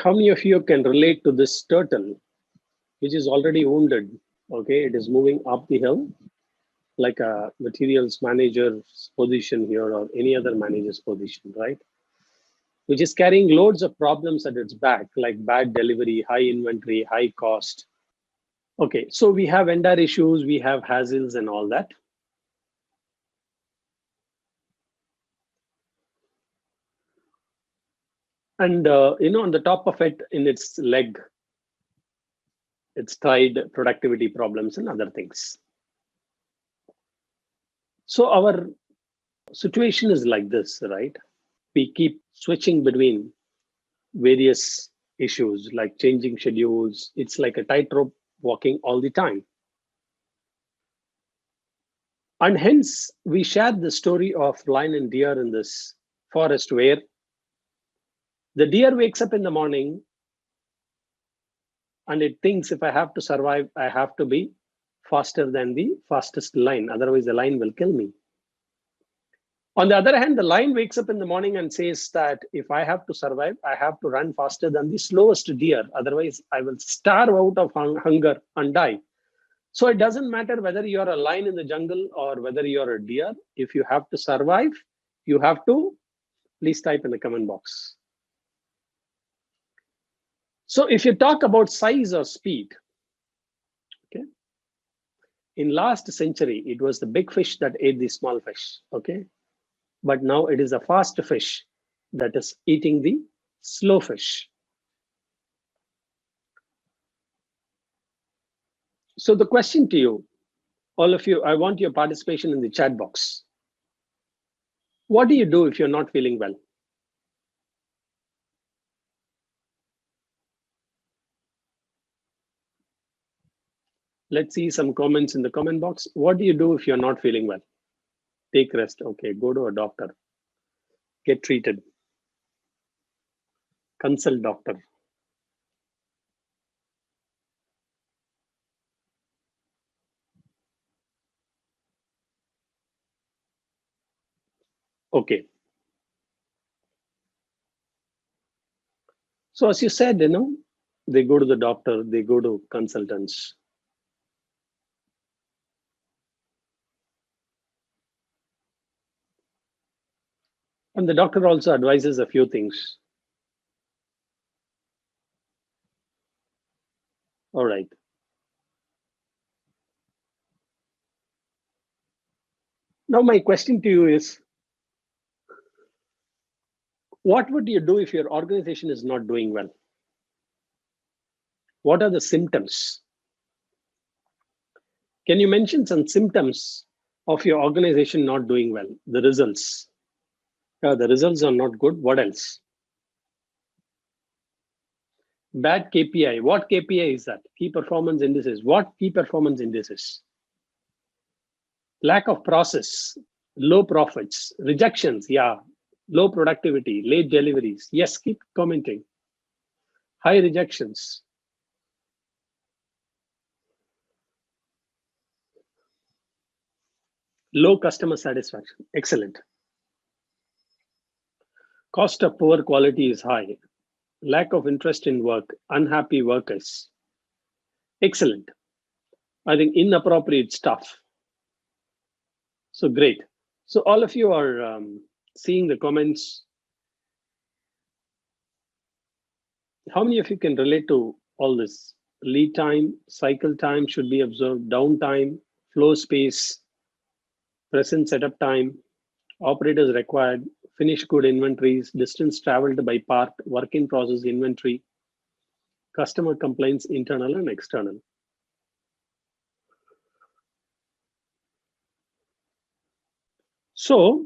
How many of you can relate to this turtle, which is already wounded? Okay, it is moving up the hill like a materials manager's position here or any other manager's position, right? Which is carrying loads of problems at its back, like bad delivery, high inventory, high cost. Okay, so we have vendor issues, we have hassles and all that. And on the top of it, in its leg, it's tied productivity problems and other things. So our situation is like this, right? We keep switching between various issues like changing schedules. It's like a tightrope walking all the time. And hence, we shared the story of lion and deer in this forest where the deer wakes up in the morning and it thinks if I have to survive, I have to be faster than the fastest lion. Otherwise, the lion will kill me. On the other hand, the lion wakes up in the morning and says that if I have to survive, I have to run faster than the slowest deer. Otherwise, I will starve out of hunger and die. So it doesn't matter whether you're a lion in the jungle or whether you're a deer. If you have to survive, you have to, please type in the comment box. So if you talk about size or speed, okay, in last century, it was the big fish that ate the small fish, okay? But now it is a fast fish that is eating the slow fish. So the question to you, all of you, I want your participation in the chat box. What do you do if you're not feeling well? Let's see some comments in the comment box. What do you do if you're not feeling well? Take rest. Okay, go to a doctor. Get treated. Consult doctor. Okay. So as you said, they go to the doctor, they go to consultants. And the doctor also advises a few things. All right. Now my question to you is, what would you do if your organization is not doing well? What are the symptoms? Can you mention some symptoms of your organization not doing well? The results. The results are not good. What else? Bad KPI. What KPI is that? Key performance indices. What key performance indices? Lack of process, low profits, rejections. Yeah. Low productivity, late deliveries. Yes, keep commenting. High rejections. Low customer satisfaction. Excellent. Cost of poor quality is high. Lack of interest in work. Unhappy workers. Excellent. I think inappropriate stuff. So great. So all of you are seeing the comments. How many of you can relate to all this? Lead time, cycle time should be observed, downtime, flow space, present setup time, operators required, finished good inventories, distance traveled by part, work in process inventory, customer complaints, internal and external. So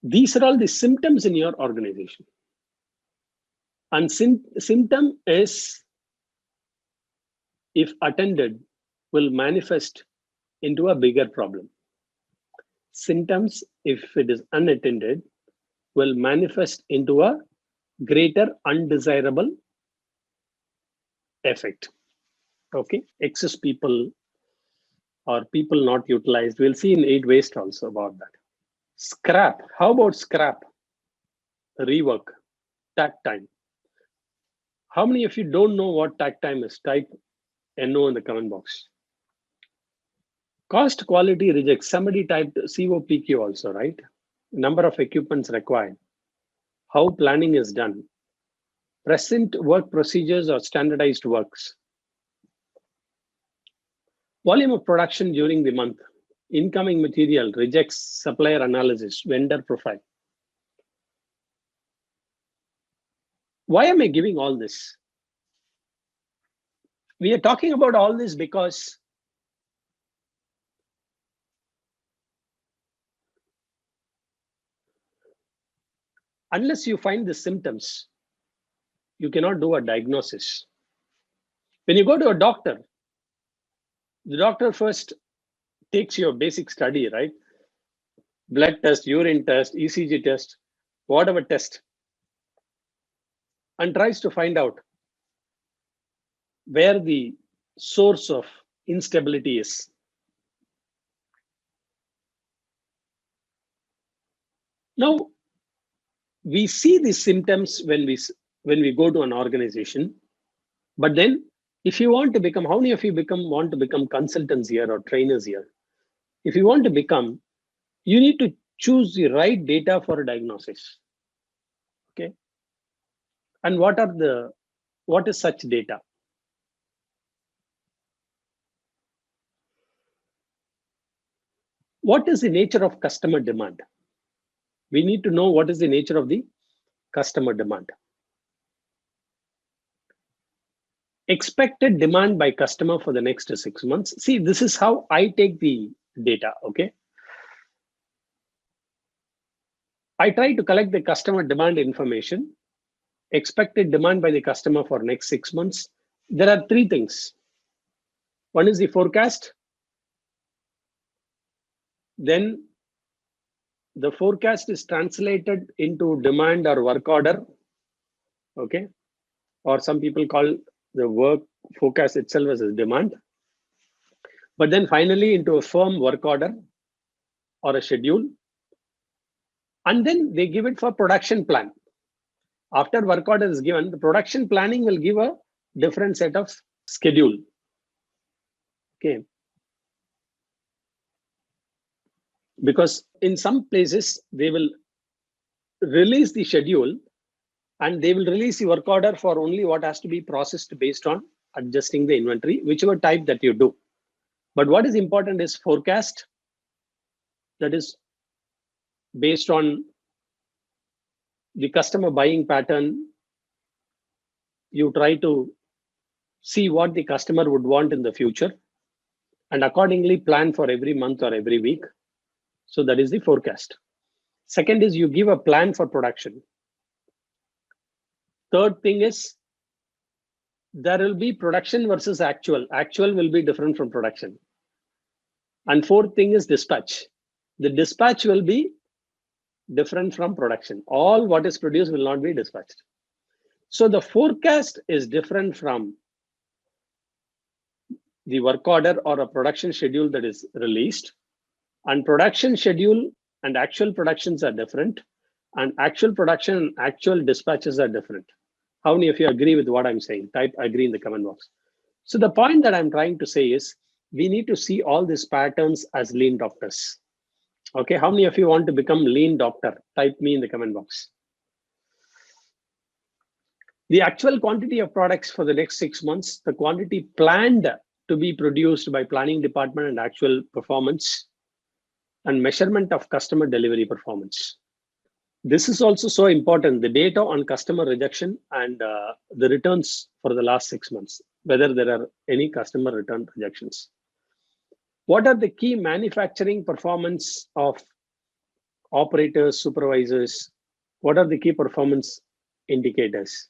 these are all the symptoms in your organization. And symptom is, if attended, will manifest into a bigger problem. Symptoms, if it is unattended, will manifest into a greater undesirable effect. Okay, excess people or people not utilized. We'll see in 8 waste also about that. Scrap. How about scrap? Rework, tag time. How many of you don't know what takt time is? Type NO in the comment box. Cost quality rejects. Somebody typed COPQ also, right? Number of equipments required. How planning is done. Present work procedures or standardized works. Volume of production during the month. Incoming material, rejects, supplier analysis, vendor profile. Why am I giving all this? We are talking about all this because unless you find the symptoms, you cannot do a diagnosis. When you go to a doctor, the doctor first takes your basic study, right? Blood test, urine test, ECG test, whatever test, and tries to find out where the source of instability is. Now, we see these symptoms when we go to an organization, but then if you want to become, how many of you want to become consultants here or trainers here? If you want to become, you need to choose the right data for a diagnosis. Okay. And what is such data? What is the nature of customer demand? We need to know what is the nature of the customer demand. Expected demand by customer for the next 6 months. See, this is how I take the data, okay? I try to collect the customer demand information, expected demand by the customer for next 6 months. There are three things. One is the forecast. Then the forecast is translated into demand or work order, okay? Or some people call the work forecast itself as a demand. But then finally into a firm work order or a schedule. And then they give it for production plan. After work order is given, the production planning will give a different set of schedule. Okay. Because in some places, they will release the schedule and they will release the work order for only what has to be processed based on adjusting the inventory, whichever type that you do. But what is important is forecast, that is based on the customer buying pattern. You try to see what the customer would want in the future and accordingly plan for every month or every week. So that is the forecast. Second is you give a plan for production. Third thing is there will be production versus actual. Actual will be different from production. And fourth thing is dispatch. The dispatch will be different from production. All what is produced will not be dispatched. So the forecast is different from the work order or a production schedule that is released. And production schedule and actual productions are different. And actual production and actual dispatches are different. How many of you agree with what I'm saying? Type agree in the comment box. So the point that I'm trying to say is we need to see all these patterns as lean doctors. Okay, how many of you want to become lean doctor? Type me in the comment box. The actual quantity of products for the next 6 months, the quantity planned to be produced by planning department and actual performance, and measurement of customer delivery performance. This is also so important, the data on customer rejection and the returns for the last 6 months, whether there are any customer return rejections. What are the key manufacturing performance of operators, supervisors? What are the key performance indicators?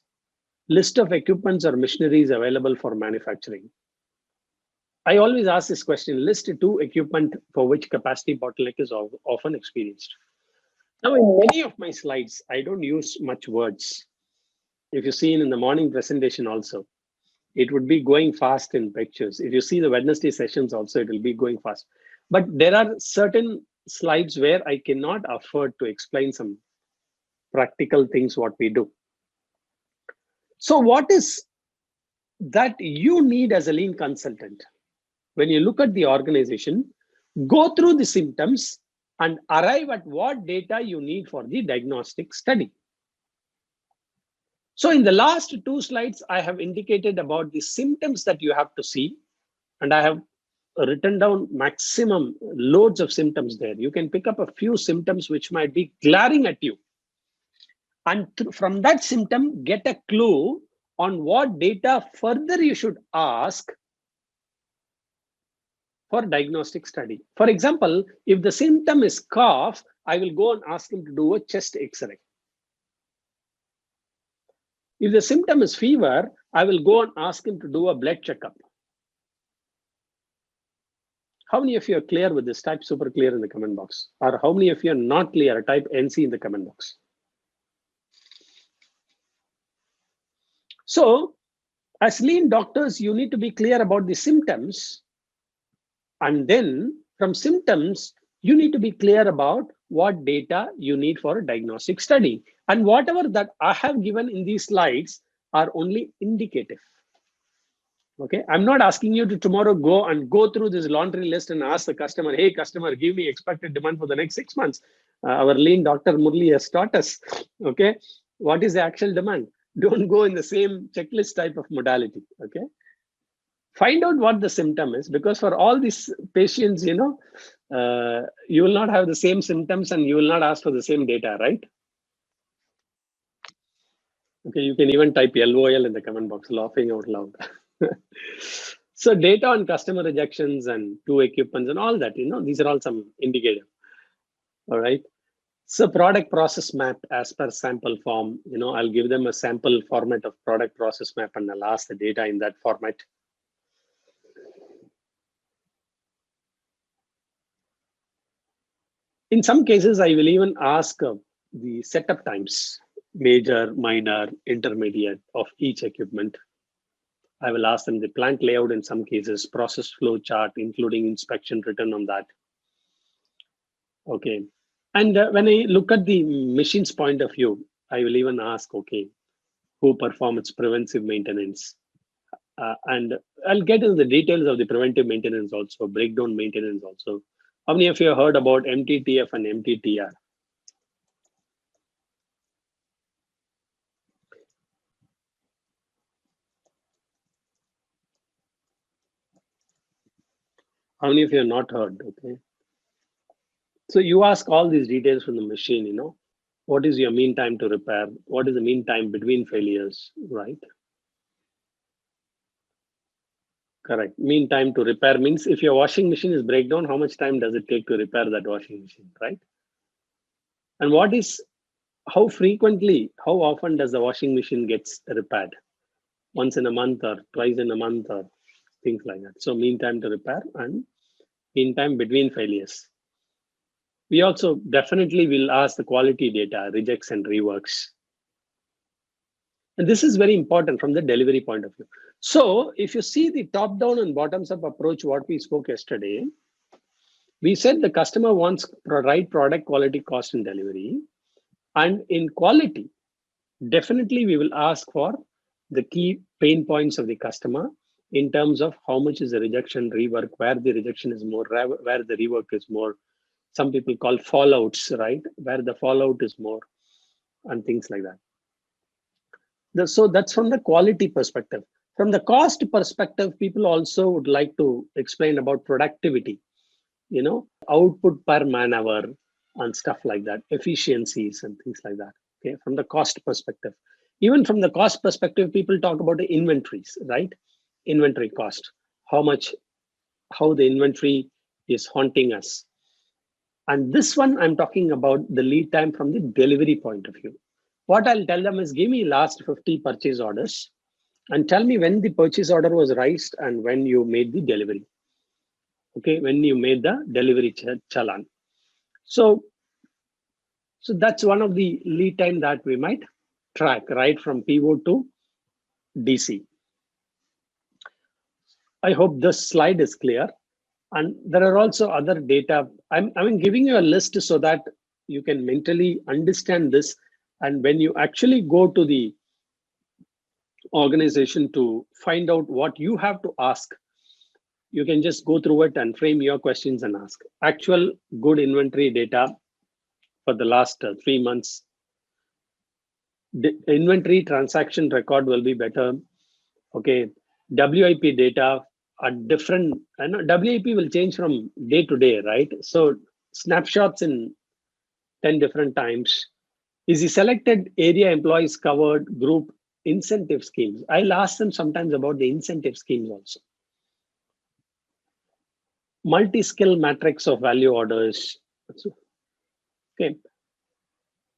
List of equipments or machineries available for manufacturing. I always ask this question, list 2 equipment for which capacity bottleneck is often experienced. Now, in many of my slides, I don't use much words. If you've seen in the morning presentation also, it would be going fast in pictures. If you see the Wednesday sessions also, it will be going fast. But there are certain slides where I cannot afford to explain some practical things what we do. So what is that you need as a lean consultant? When you look at the organization, go through the symptoms and arrive at what data you need for the diagnostic study. So in the last 2 slides, I have indicated about the symptoms that you have to see, and I have written down maximum loads of symptoms there. You can pick up a few symptoms which might be glaring at you. And from that symptom, get a clue on what data further you should ask for diagnostic study. For example, if the symptom is cough, I will go and ask him to do a chest X-ray. If the symptom is fever, I will go and ask him to do a blood checkup. How many of you are clear with this? Type super clear in the comment box. Or how many of you are not clear? Type NC in the comment box. So as lean doctors, you need to be clear about the symptoms. And then from symptoms, you need to be clear about what data you need for a diagnostic study. And whatever that I have given in these slides are only indicative. Okay, I'm not asking you to tomorrow go through this laundry list and ask the customer, hey, customer, give me expected demand for the next 6 months. Our lean Dr. Murali has taught us, okay, what is the actual demand? Don't go in the same checklist type of modality, okay? Find out what the symptom is, because for all these patients, you will not have the same symptoms and you will not ask for the same data, right? Okay, you can even type LOL in the comment box, laughing out loud. So data on customer rejections and two equipments and all that, these are all some indicator. All right. So product process map as per sample form, I'll give them a sample format of product process map and I'll ask the data in that format. In some cases, I will even ask the setup times, major, minor, intermediate of each equipment. I will ask them the plant layout in some cases, process flow chart, including inspection written on that. Okay. And when I look at the machine's point of view, I will even ask, okay, who performs preventive maintenance? And I'll get into the details of the preventive maintenance also, breakdown maintenance also. How many of you have heard about MTTF and MTTR? How many of you have not heard? Okay. So you ask all these details from the machine, what is your mean time to repair? What is the mean time between failures, right? Correct. Mean time to repair means if your washing machine is breakdown, how much time does it take to repair that washing machine, right? And how frequently, how often does the washing machine gets repaired? Once in a month or twice in a month or things like that. So mean time to repair and mean time between failures. We also definitely will ask the quality data, rejects and reworks. And this is very important from the delivery point of view. So if you see the top down and bottoms up approach, what we spoke yesterday, we said the customer wants right product, quality, cost, and delivery. And in quality, definitely we will ask for the key pain points of the customer in terms of how much is the rejection, rework, where the rejection is more, where the rework is more. Some people call fallouts, right? Where the fallout is more and things like that. So that's from the quality perspective. From the cost perspective, people also would like to explain about productivity, output per man hour and stuff like that, efficiencies and things like that. Okay, from the cost perspective. Even from the cost perspective, people talk about the inventories, right? Inventory cost, how the inventory is haunting us. And this one, I'm talking about the lead time from the delivery point of view. What I'll tell them is give me last 50 purchase orders and tell me when the purchase order was raised and when you made the delivery. Okay, when you made the delivery challan. So that's one of the lead time that we might track, right from PO to DC. I hope this slide is clear. And there are also other data. I'm giving you a list so that you can mentally understand this. And when you actually go to the organization to find out what you have to ask. You can just go through it and frame your questions and ask. Actual good inventory data for the last 3 months. The inventory transaction record will be better. Okay, WIP data are different. I know WIP will change from day to day, right? So snapshots in 10 different times. Is the selected area employees covered group incentive schemes? I'll ask them sometimes about the incentive schemes also. Multi-skill matrix of value orders. Okay.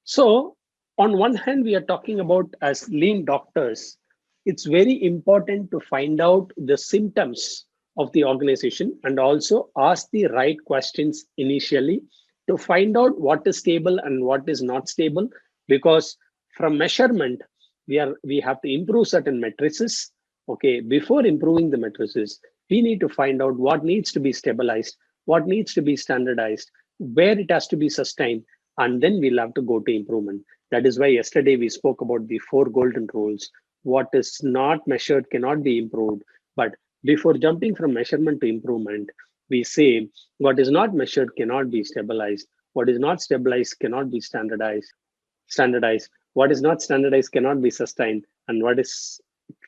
So on one hand, we are talking about as lean doctors, it's very important to find out the symptoms of the organization and also ask the right questions initially to find out what is stable and what is not stable, because from measurement, we have to improve certain matrices. Okay, before improving the matrices, we need to find out what needs to be stabilized, what needs to be standardized, where it has to be sustained, and then we'll have to go to improvement. That is why yesterday we spoke about the 4 golden rules. What is not measured cannot be improved. But before jumping from measurement to improvement, we say what is not measured cannot be stabilized. What is not stabilized cannot be standardized. What is not standardized cannot be sustained. And what is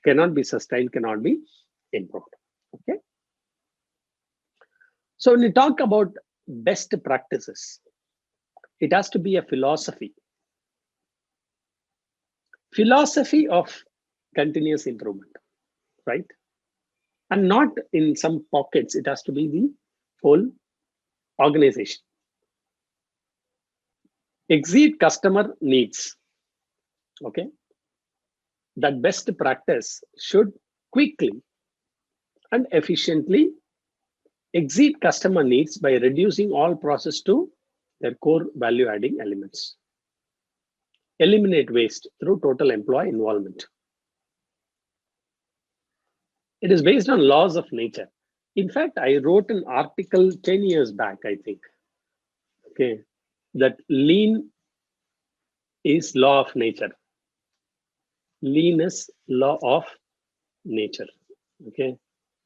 cannot be sustained cannot be improved. Okay. So when you talk about best practices, it has to be a philosophy of continuous improvement, right? And not in some pockets. It has to be the whole organization. Exceed customer needs. Okay. That best practice should quickly and efficiently exceed customer needs by reducing all process to their core value adding elements. Eliminate waste through total employee involvement. It is based on laws of nature. In fact, I wrote an article 10 years back, I think, okay, that lean is law of nature. Lean is law of nature. Okay.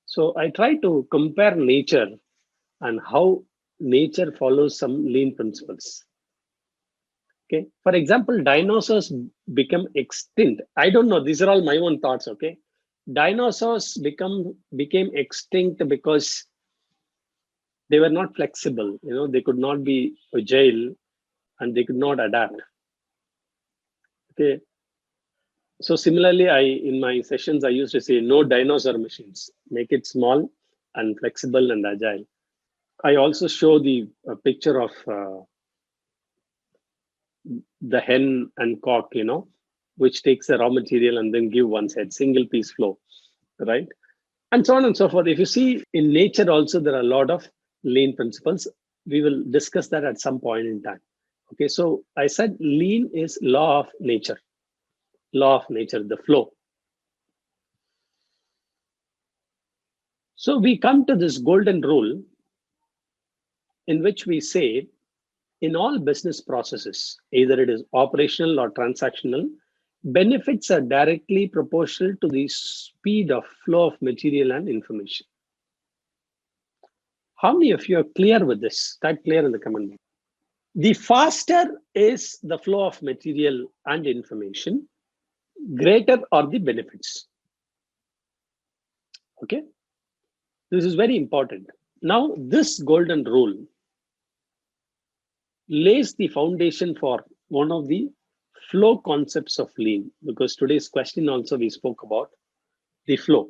So I try to compare nature and how nature follows some lean principles. Okay. For example, dinosaurs become extinct. I don't know. These are all my own thoughts. Okay. Dinosaurs became extinct because they were not flexible. You know, they could not be agile and they could not adapt. Okay. So similarly, in my sessions, I used to say no dinosaur machines. Make it small and flexible and agile. I also show the picture of the hen and cock, you know, which takes the raw material and then give one set, single piece flow, right? And so on and so forth. If you see in nature also, there are a lot of lean principles. We will discuss that at some point in time. Okay, so I said lean is law of nature, the flow. So we come to this golden rule in which we say in all business processes, either it is operational or transactional, benefits are directly proportional to the speed of flow of material and information. How many of you are clear with this? Type clear in the comment box. The faster is the flow of material and information, greater are the benefits. Okay, this is very important. Now, this golden rule lays the foundation for one of the flow concepts of lean, because today's question also we spoke about the flow.